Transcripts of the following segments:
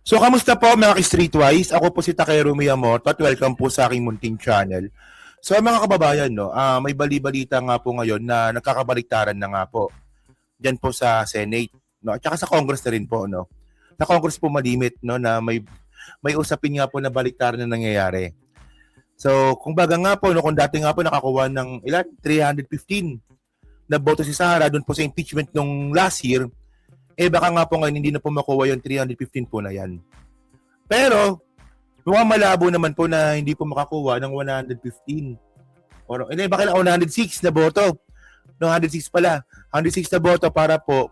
So, kamusta po mga ka-Streetwise? Ako po si Takeru Miyamoto at welcome po sa aking munting channel. So, mga kababayan, no, may bali-balita nga po ngayon na nagkakabaliktaran na nga po dyan po sa Senate, no, at saka sa Congress na rin po, no. Sa Congress po malimit, no, na may usapin nga po na baliktaran na nangyayari. So, kung baga nga po, no, kung dati nga po nakakuha ng ilan, 315 na boto si Sara doon po sa impeachment nung last year, baka nga po ngayon hindi na po makuha yung 315 po na yan. Pero, mukhang malabo naman po na hindi po makakuha ng 115. Or, baka lang 106 na boto. No, 106 pala. 106 na boto para po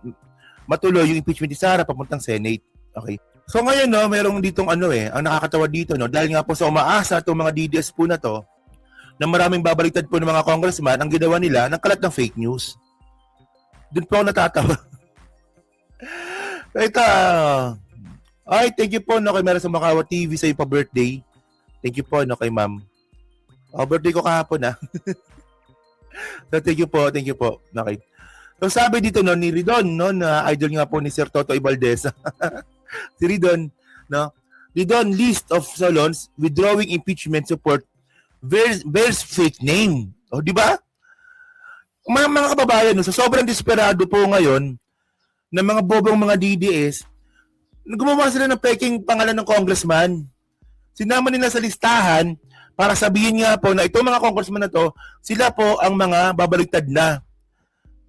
matuloy yung impeachment ni Sara papuntang Senate. Okay. So ngayon, no, merong ditong ang nakakatawa dito, no, dahil nga po sa umaasa itong mga DDS po na to, na maraming babaliktad po ng mga congressman, ang ginawa nila, nagkalat ng fake news. Doon po ako natatawa. Ito, ay, thank you po, no, kay Mara sa Makawa TV sa iyo pa birthday. Thank you po, no, kay ma'am. Birthday ko kahapon, ha. So, thank you po. Okay. So, sabi dito, no, ni Ridon, no, na idol nga po ni Sir Toto Ibaldez. Si Ridon, no, Ridon list of salons withdrawing impeachment support bears fake name. O, di ba? Mga kababayan, no, so sobrang desperado po ngayon ng mga bobong mga DDS, gumawa sila ng peking pangalan ng congressman. Sinama nila sa listahan para sabihin nga po na itong mga congressman na to, sila po ang mga babaligtad na.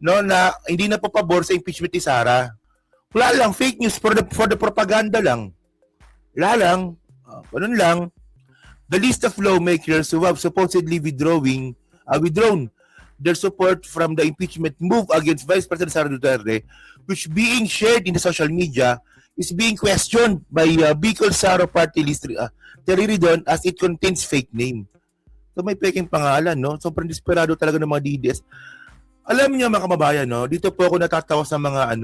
No, na hindi na po pabor sa impeachment ni Sara. Wala lang, fake news for the propaganda lang. Wala lang, ganun lang. The list of lawmakers who have supposedly withdrawn their support from the impeachment move against Vice President Sara Duterte, which being shared in the social media, is being questioned by Bicol Saro Party List Terry Ridon as it contains fake name. So may peking pangalan, no? Sobrang desperado talaga ng mga DDS. Alam niyo mga kababayan, no? Dito po ako natatawa sa mga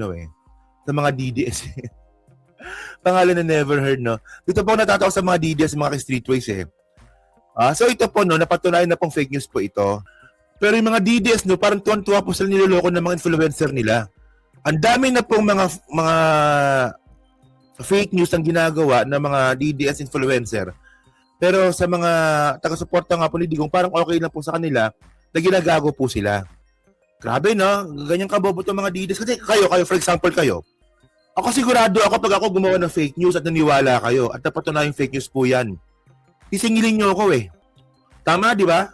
sa mga DDS. Pangalan na never heard, no? Dito po ako natatawa sa mga DDS, mga streetways So ito po, no, napatunayan na pong fake news po ito. Pero yung mga DDS, no, parang tuwan-tuwa po sila niloloko ng mga influencer nila. Ang dami na pong mga fake news ang ginagawa ng mga DDS influencer. Pero sa mga taga-suporta nga po ni Digong, parang okay na po sa kanila na ginagago po sila. Grabe, no? Ganyan kabobo itong mga DDS. Kasi kayo, for example, kayo. Ako sigurado ako pag ako gumawa ng fake news at naniwala kayo at napatunayan yung fake news po yan. Sisingilin nyo ako Tama, di ba?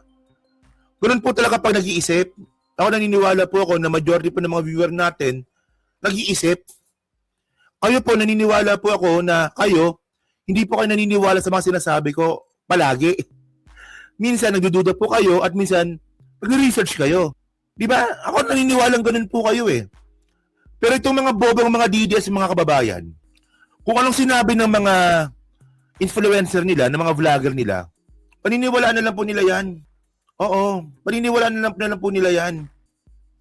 Ganun po talaga pag nag-iisip. Ako naniniwala po ako na majority po ng mga viewer natin nag-iisip. Kayo po, naniniwala po ako na kayo, hindi po kayo naniniwala sa mga sinasabi ko palagi. Minsan nagdududa po kayo at minsan nag-research kayo. Di ba? Ako naniniwalang ganun po kayo Pero itong mga bobong mga DDS, mga kababayan, kung anong sinabi ng mga influencer nila, ng mga vlogger nila, paniniwalaan na lang po nila yan. Oo, paniniwalaan na lang po nila yan.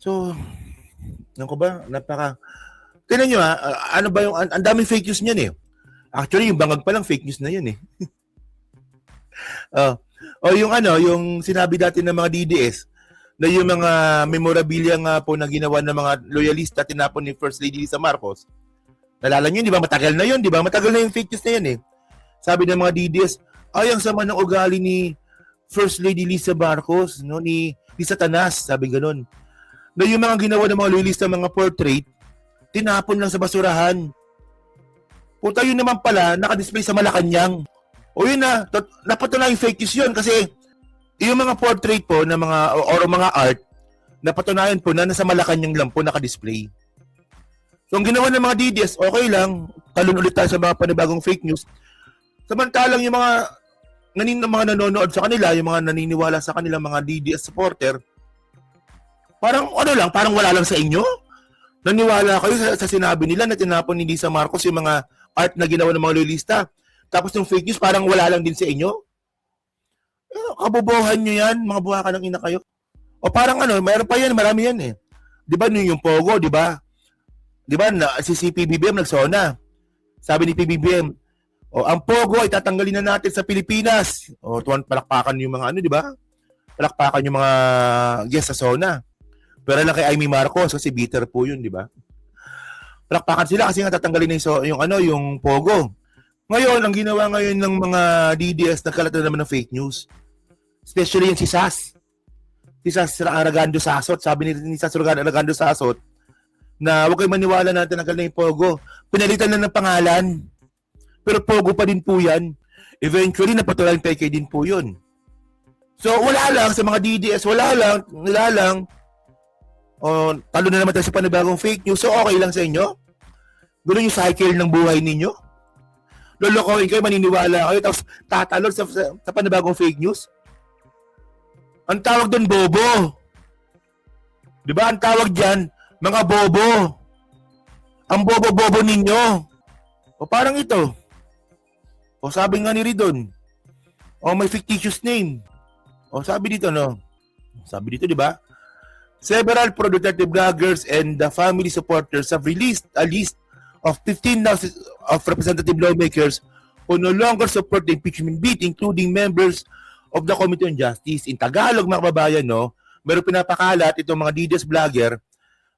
So, ano ko ba? Tignan nyo ano ba yung, ang daming fake news niyan Actually, yung bangag pa lang fake news na yun yung sinabi dati ng mga DDS, na yung mga memorabilia nga po na ginawa ng mga loyalista tinapon ni First Lady Lisa Marcos. Nalala nyo, di ba? Matagal na yun, di ba? Matagal na yung fake news na yun Sabi ng mga DDS, ay, ang sama ng ugali ni First Lady Lisa Marcos, no, ni Satanas, sabi ganun. Na yung mga ginawa ng mga loyalista, mga portrait, tinapon lang sa basurahan. Puta, yun naman pala, nakadisplay sa Malacanang. O yun napatunayan yung fake news yun kasi yung mga portrait po na mga art, napatunayan po na nasa Malacanang lang po nakadisplay. So, ang ginawa ng mga DDS, okay lang, talon ulit tayo sa mga panibagong fake news. Samantalang yung mga nanonood sa kanila, yung mga naniniwala sa kanila, mga DDS supporter, parang parang wala lang sa inyo. Naniwala kayo sa sinabi nila na tinapon ni Lisa Marcos yung mga art na ginawa ng mga loyalista. Tapos yung fake news, parang wala lang din sa inyo. Kabobohan nyo yan, mga buha ka ng ina kayo. O parang mayroon pa yan, marami yan Di ba yung Pogo, di ba? Di ba, si PBBM nagsona. Sabi ni PBBM, ang Pogo ay tatanggalin na natin sa Pilipinas. Tuwan palakpakan yung mga di ba? Palakpakan yung mga guest sa SONA. Pero lang kay Amy Marcos kasi bitter po yun, di ba? Palakpakan sila kasi nga tatanggalin na yung Pogo. Ngayon, ang ginawa ngayon ng mga DDS, nagkalat na naman ng fake news. Especially yung si Sas. Si Sas Aragando Sasot. Sabi ni Sas Aragando Sasot na huwag kayo maniwala natin ang galing Pogo. Pinalitan na ng pangalan. Pero Pogo pa din po yan. Eventually, napatulang peke din po yun. So, wala lang sa mga DDS. Wala lang. O, talo na naman tayo sa panibagong fake news. So, okay lang sa inyo? Gulo yung cycle ng buhay ninyo? Lolokohin kayo, maniniwala kayo, tapos tatalon sa panibagong fake news? Ang tawag doon, bobo. Di ba? Ang tawag dyan, mga bobo. Ang bobo-bobo ninyo. O parang ito. O sabi nga ni Ridon. O may fictitious name. O sabi dito, no? Sabi dito, di ba? Several pro-Duterte bloggers and the family supporters have released a list of 15 of representative lawmakers who no longer support the impeachment bid, including members of the Committee on Justice. In Tagalog, mga kababayan, no, meron pinapakalat itong mga DDS vlogger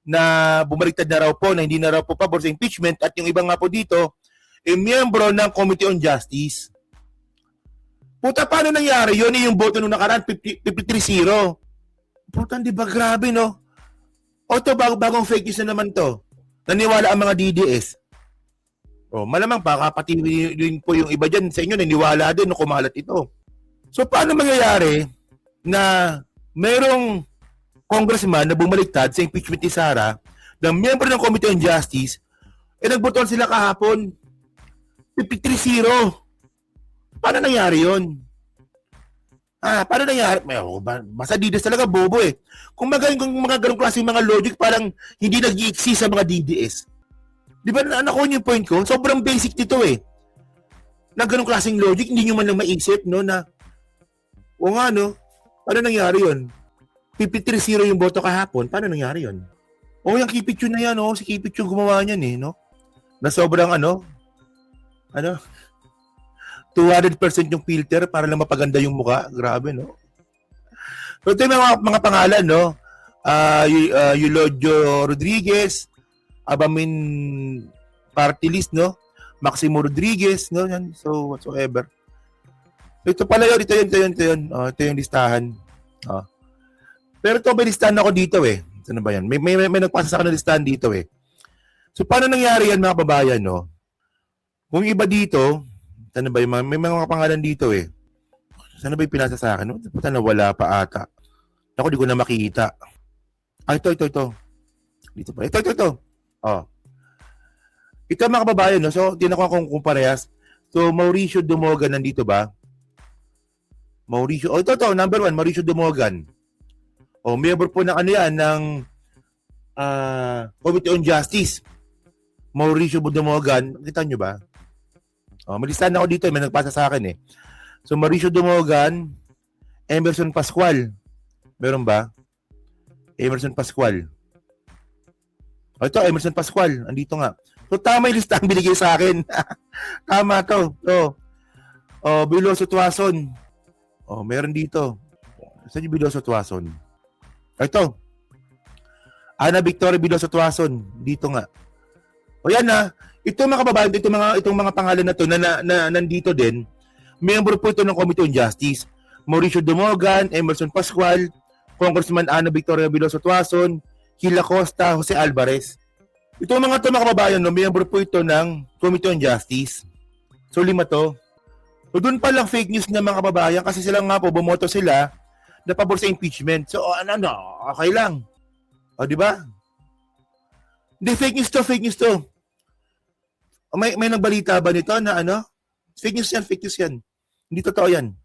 na bumaliktad na raw po, na hindi na raw po pabor sa impeachment, at yung iba nga po dito, miyembro ng Committee on Justice. Puta, paano nangyari yun? Yung boto nung nakaraan, 53-0. Puta, di ba grabe, no? O to, bagong fake news na naman to. Naniwala ang mga DDS. O, malamang pa, pati din po yung iba dyan sa inyo, naniwala din no, kumalat ito. So, paano mangyayari na merong congressman na bumaliktad sa impeachment ni Sara, ng miyembro ng Committee on Justice, nagbotohan sila kahapon, 53-0. Paano nangyari yun? Paano nangyari? Basta DDS talaga, bobo eh. Kung mga ganong klaseng mga logic, parang hindi nag-i-exist sa mga DDS. Di ba, nakuha niyo yung point ko? Sobrang basic dito eh. Na ganong klaseng logic, hindi nyo man lang maisip, no, na, o nga, no, paano nangyari yun? 53-0 yung boto kahapon, paano nangyari yun? O, yung Kipichun na yan, si Kipichun gumawa niyan eh, no? Na sobrang, 200% yung filter para lang mapaganda yung mukha. Grabe, no? So, ito yung mga pangalan, no? Eulogio Rodriguez, Abamin Party List, no? Maximo Rodriguez, no? Yan. So, whatsoever. Ito pala yun, ito yun. Ito yung listahan. Pero ito, may listahan ako dito, eh. Ano ba yan? May nagpasa sa akin na listahan dito, eh. So, paano nangyari yan, mga kababayan, no? Kung iba dito, ano ba yung may mga pangalan dito, eh. Sana ba yung pinasa sa akin? Puta na wala pa ata. Ako, di ko na makita. Ito. Dito pa. Ito. Ito, mga kababayan, no? So, tinakuha kung parehas. So, Mauricio Dumogan, nandito ba? Mauricio. Ito, number 1, Mauricio Dumogan. Member po ng ng Committee on Justice. Mauricio Dumogan. Kita nyo ba? Malistahan ako dito, may nagpasa sa akin eh. So, Mauricio Dumogan, Emerson Pascual. Meron ba? Emerson Pascual. Ito, Emerson Pascual. Andito nga. So, tama yung listahan binigay sa akin. Tama to. Biloso Tuason. Meron dito. Saan yung Biloso Tuason? Ito. Ana Victoria Biloso Tuason. Dito nga. Yan na. Ito mga kababayan, itong mga pangalan na to na nandito din, member po ito ng Committee on Justice. Mauricio Dumogan, Emerson Pascual, Congressman Ana Victoria Biloso Tuason, Hila Costa, Jose Alvarez. Itong mga to mga kababayan, no, member po ito ng Committee on Justice. So 5 to. So doon pa lang fake news ng mga kababayan kasi sila nga po, bumoto sila na pabor sa impeachment. So okay lang. Di ba? Hindi, fake news to. May nagbalita ba nito na Fake news yan. Hindi totoo yan.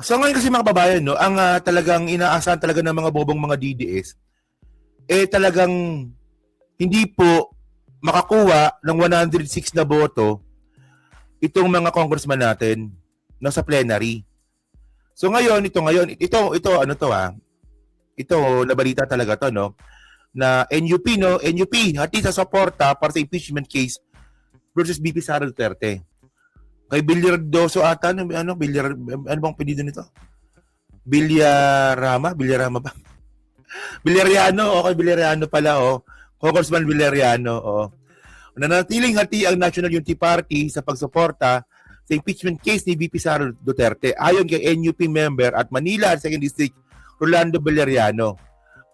So ngayon kasi mga kababayan, no, ang talagang inaasahan talaga ng mga bobong mga DDS, talagang hindi po makakuha ng 106 na boto itong mga congressman natin sa plenary. So ngayon, ito nabalita talaga to, no, na NUP, hati sa suporta para sa impeachment case versus BP Sara Duterte. Kay Villardoso ata, ano bang pedido nito? Villarama ba? Villariano, okay, Villariano pala, Congressman Villariano, Nanatiling hati ang National Unity Party sa pagsuporta sa impeachment case ni VP Sara Duterte ayon kay NUP member at Manila 2nd District Rolando Valeriano.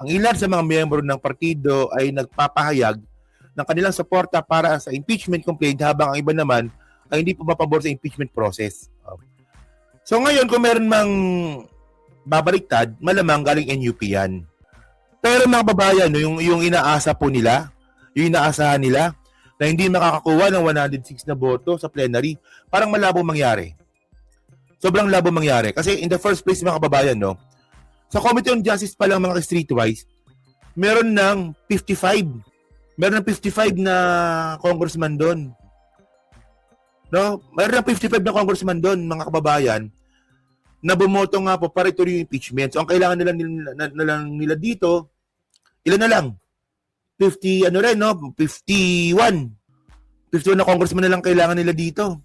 Ang ilan sa mga miyembro ng partido ay nagpapahayag ng kanilang suporta para sa impeachment complaint habang ang iba naman ay hindi pumapabor sa impeachment process. So ngayon kung meron mang babaliktad, malamang galing NUP yan. Pero mga babayan, no, yung inaasa po nila, yung inaasahan nila na hindi makakakuha ng 106 na boto sa plenary, parang malabo mangyari. Sobrang labo mangyari. Kasi in the first place mga kababayan, no, sa Committee on Justice pa lang mga streetwise, meron ng 55. Meron ng 55 na congressman doon. No? Meron ng 55 na congressman doon, mga kababayan, na bumoto nga po para ituloy yung impeachment. So ang kailangan nila dito, ilan na lang? 50 ano rin, no? 51. 51 na congressman na lang kailangan nila dito.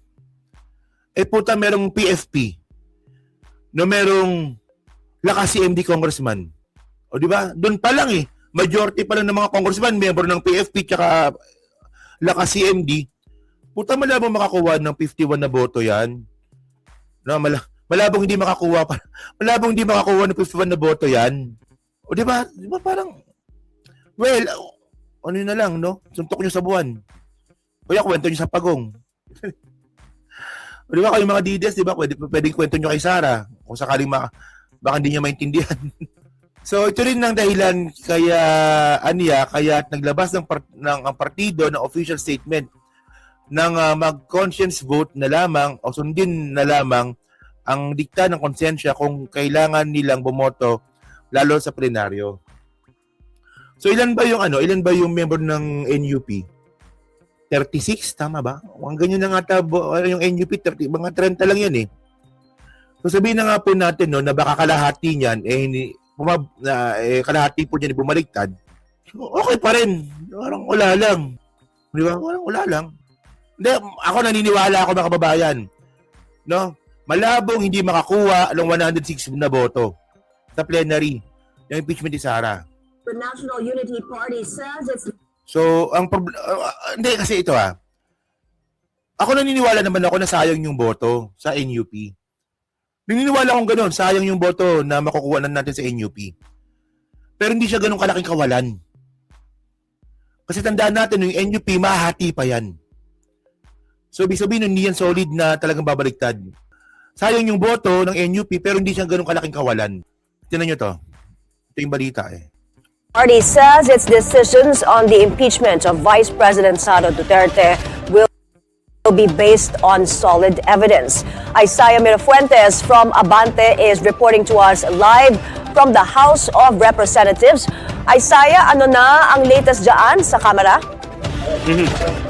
Eh puta, merong PFP. No, merong lakas CMD congressman. O di ba? Doon pa lang eh. Majority pa lang ng mga congressman, member ng PFP tsaka lakas CMD. Puta, malabong makakuha ng 51 na boto yan. No, malabong hindi makakuha pa. Malabong hindi makakuha ng 51 na boto yan. O di ba? Di ba parang well, ano na lang, no? Suntok nyo sa buwan. O yan, kwento nyo sa pagong. O di ba kayo mga DDS, di ba? Pwedeng kwento nyo kay Sara. Kung sakaling baka hindi niya maintindihan. So ito rin ang dahilan kaya naglabas ng ang partido ng official statement ng mag-conscience vote na lamang o sundin na lamang ang dikta ng konsensya kung kailangan nilang bumoto lalo sa plenaryo. So ilan ba yung member ng NUP? 36 tama ba? Ang ganyan na nga yung NUP 30, mga 30 lang yan eh. So sabihin na nga po natin no na baka kalahati niyan kalahati po dyan bumaliktad, okay pa rin. Parang wala lang. Di ba? Parang wala lang. Hindi, ako naniniwala ako mga kababayan. No? Malabong hindi makakuha ng 106 na boto sa plenary yung impeachment ni Sara. The National Unity Party says it's... So, hindi kasi ito ako naniniwala naman ako na sayang yung boto sa NUP. Naniniwala akong gano'n, sayang yung boto na makukuha natin sa NUP. Pero hindi siya gano'ng kalaking kawalan. Kasi tandaan natin, yung NUP, mahati pa yan. So, ibig sabihin, hindi yan solid na talagang babaliktad. Sayang yung boto ng NUP, pero hindi siya gano'ng kalaking kawalan. Tingnan nyo to. Ito yung balita Party says its decisions on the impeachment of Vice President Sara Duterte will be based on solid evidence. Isaiah Mirafuentes from Abante is reporting to us live from the House of Representatives. Isaiah, ano na ang latest dyan sa kamera?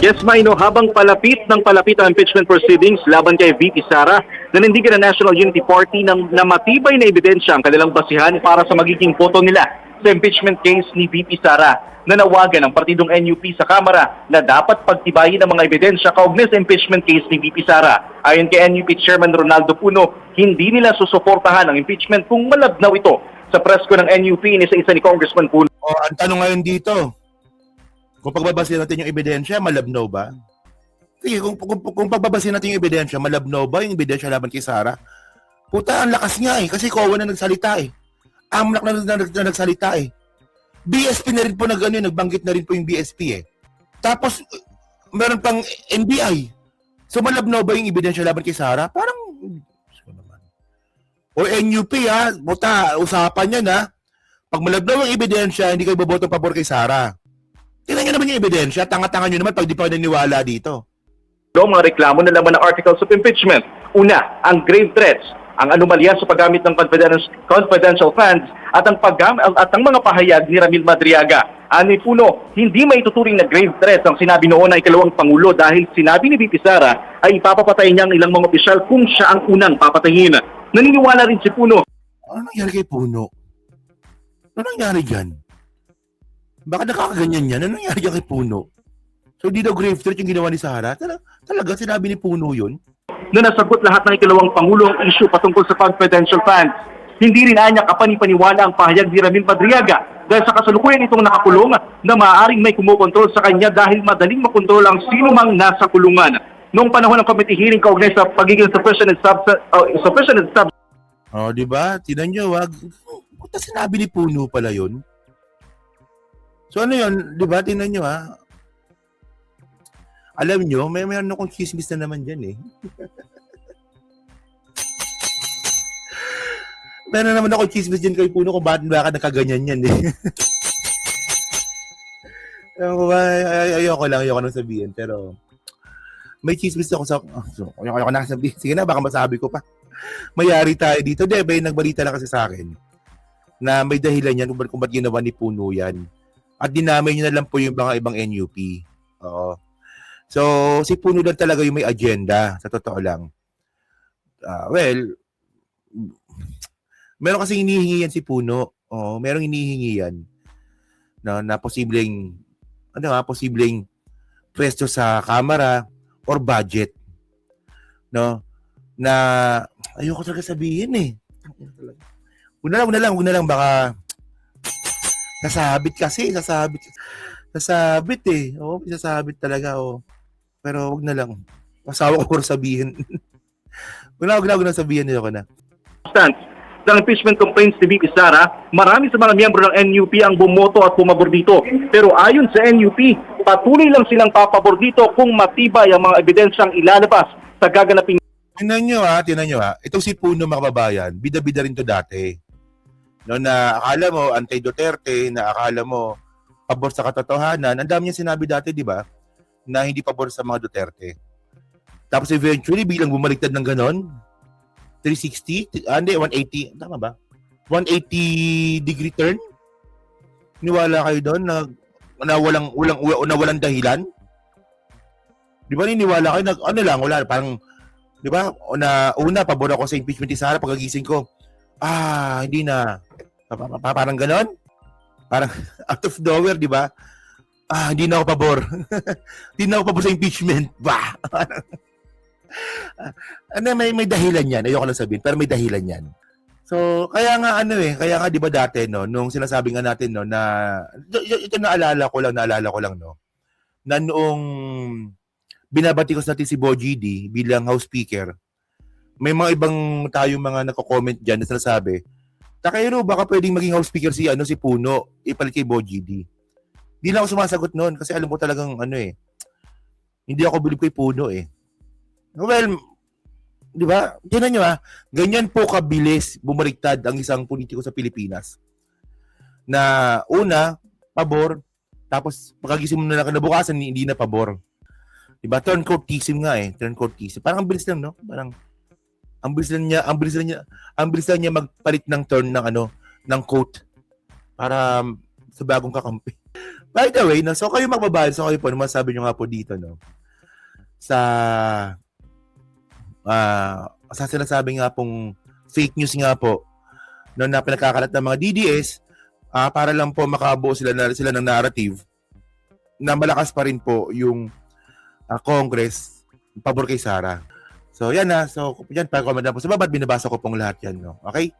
Yes, Maino, habang palapit ang impeachment proceedings laban kay VP Sara, nanindigan ng National Unity Party na matibay na ebidensya ang kanilang basihan para sa magiging boto nila sa impeachment case ni VP Sara. Nanawagan ang partidong NUP sa Kamara na dapat pagtibayin ang mga ebidensya kaugnay sa impeachment case ni VP Sara. Ayon kay NUP Chairman Ronaldo Puno, hindi nila susuportahan ang impeachment kung malabnaw ito. Sa presko ng NUP, inisa-isa ni Congressman Puno. Ang tanong ngayon dito, kung pagbabasin natin yung ebidensya, malabnaw ba? Sige, kung pagbabasin natin yung ebidensya, malabnaw ba yung ebidensya laban kay Sara? Puta, ang lakas nga kasi COA na nagsalita AMLAC na nagsalita BSP na rin po nagbanggit na rin po yung BSP Tapos, meron pang NBI. So, malabnaw ba yung ebidensya laban kay Sara? Parang, o NUP puta, usapan yan Pag malabnaw ang ebidensya, hindi kayo boboto pabor kay Sara. Tingnan nyo naman yung ebidensya, tanga-tanga nyo naman pag di pa naniniwala dito. Mga reklamo na laman ng articles of impeachment. Una, ang grave threats, ang anomalya sa paggamit ng confidential funds at ang mga pahayag ni Ramil Madriaga. Ani Puno, hindi may tuturing na grave threat ang sinabi noon na ikalawang Pangulo dahil sinabi ni VP Sara ay ipapapatayin niya ang ilang mga opisyal kung siya ang unang papatayin. Naniniwala rin si Puno. Ano nangyari kay Puno? Ano nangyari dyan? Baka nakakaganyan yan? Ano nangyari dyan kay Puno? So di daw grave threat yung ginawa ni Sara? Talaga sinabi ni Puno yun? Na nasagot lahat ng ikalawang Pangulo ang issue patungkol sa confidential funds. Hindi rin anya kapanipaniwala ang pahayag ni Ramil Madriaga dahil sa kasalukuyan itong nakakulong na maaaring may kumukontrol sa kanya dahil madaling makontrol ang sino mang nasa kulungan. noong panahon ng committee hearing kaugnay sa pagiging sufficient and sub. Oh, di ba? Tinan nyo, wag. Puta, sinabi ni Puno pala yun. So ano yun, di ba? Tinan nyo, ha? Alam nyo, mayroon akong chismis na naman dyan, eh. Meron naman ako chismis dyan kay Puno kung bakit nakaganyan yan, eh. Ayoko lang sabihin, pero may chismis ako sa... ayoko na sabihin. Sige na, baka masabi ko pa. Mayari tayo dito. Di ba, nagbalita lang kasi sa akin na may dahilan yan kung ba't ginawa ni Puno yan. At dinamay niya na lang po yung mga ibang NUP. Oo. So, si Puno lang talaga yung may agenda, sa totoo lang. Well, meron kasi hinihingi yan si Puno. Oo, merong hinihingi yan na posibleng posibleng pwesto sa Kamara or budget. No? Na ayoko talaga sabihin eh. Huwag na lang baka sasabit eh. Oo, sasabit talaga Pero wag na lang. Masawa ko sabihin. wag na sabihin nila ko na. Ng impeachment complaints ni VP Sara, marami sa mga miyembro ng NUP ang bumoto at pumabor dito. Pero ayon sa NUP, patuloy lang silang papabor dito kung matibay ang mga ebidensyang ilalabas sa gaganaping. Tinan nyo ha. Itong si Puno, mga kababayan, bida-bida rin to dati. No, na akala mo anti-Duterte, na akala mo pabor sa katotohanan. Ang dami niya sinabi dati, di ba? Na hindi pabor sa mga Duterte. Tapos eventually, biglang bumaliktad ng ganon. 360? Hindi, 180. Tama ba? 180 degree turn? Niwala kayo doon na walang dahilan? Di ba niniwala kayo? Wala. Parang, di ba? Una, pabor ako sa impeachment ni Sara pagkagising ko. Hindi na. Parang ganon? Parang out of nowhere, di ba? Hindi na ako pabor. Hindi na ako pabor sa impeachment. Bah! May dahilan yan. Ayoko lang sabihin, pero may dahilan yan. So, kaya nga di ba dati, no, nung sinasabi nga natin, no, na, ito naalala ko lang, no, na noong binabatikos natin si Bo GD bilang House Speaker, may mga ibang tayong mga nagko-comment dyan na sinasabi, Takayro, baka pwedeng maging House Speaker si Puno, ipalit kay Bo GD. Di na ako sumasagot noon kasi alam ko talagang hindi ako bilib kay Puno eh. Well, di ba? Tingnan nyo ganyan po kabilis bumaliktad ang isang politiko sa Pilipinas. Na una, pabor, tapos pagkagising mo na lang kinabukasan, hindi na pabor. Di ba? Turncoatism nga eh. Turncoatism. Parang ang bilis lang, no? Parang ang bilis lang niya magpalit ng turn ng coat para sa bagong kakampi. By the way, no, so kayo magbabayad, so kayo po, masabi nyo nga po dito, no? Sa sinasabi nga pong fake news nga po no, na pinagkakalat ng mga DDS para lang po makabuo sila ng narrative na malakas pa rin po yung Congress pabor kay Sara. So yan so yan, pag-comment na po sa baba, binabasa ko pong lahat yan, no? Okay?